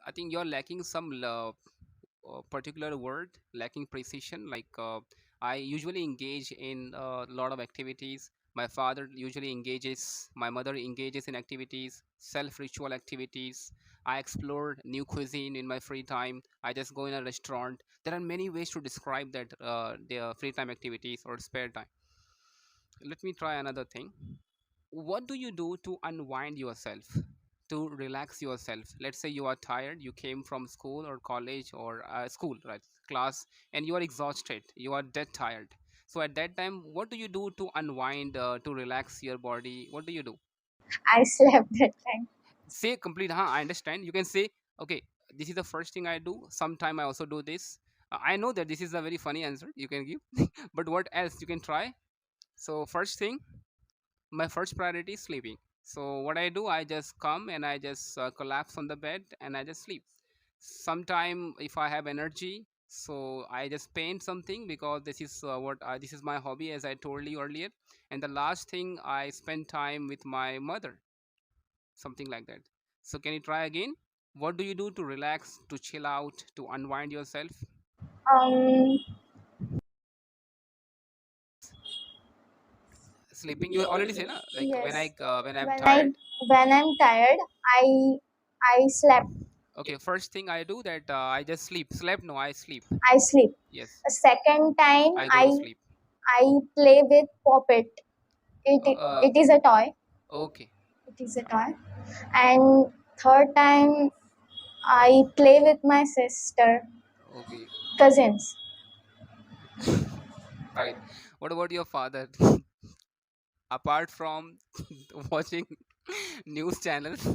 I think you're lacking some particular word, lacking precision. Like I usually engage in a lot of activities. My father usually engages, my mother engages in activities, self ritual activities. I explore new cuisine in my free time. I just go in a restaurant. There are many ways to describe that their free time activities or spare time. Let me try another thing. What do you do to unwind yourself, to relax yourself? Let's say you are tired, you came from school or college or school, right, class, and you are exhausted, you are dead tired. So at that time, what do you do to unwind, to relax your body? What do you do? I slept that time. Say complete, huh? I understand. You can say, okay, this is the first thing I do. Sometime I also do this. I know that this is a very funny answer you can give, but what else you can try? So first thing, my first priority is sleeping. So what I do, I just come and I just collapse on the bed and I just sleep. Sometime if I have energy, so I just paint something because this is this is my hobby, as I told you earlier. And the last thing, I spend time with my mother, something like that. So can you try again? What do you do to relax, to chill out, to unwind yourself? Um, Sleeping, you already say, na, like yes. when I'm When I tired. when I'm tired, I slept. Okay, first thing I do that, I just sleep. No, I sleep. I sleep. Yes, A second time, I go to sleep. I play with Poppet. Uh, It is a toy. okay, It is a toy. And third time, I play with my sister, okay, cousins. right. What about your father? Apart from watching news channels,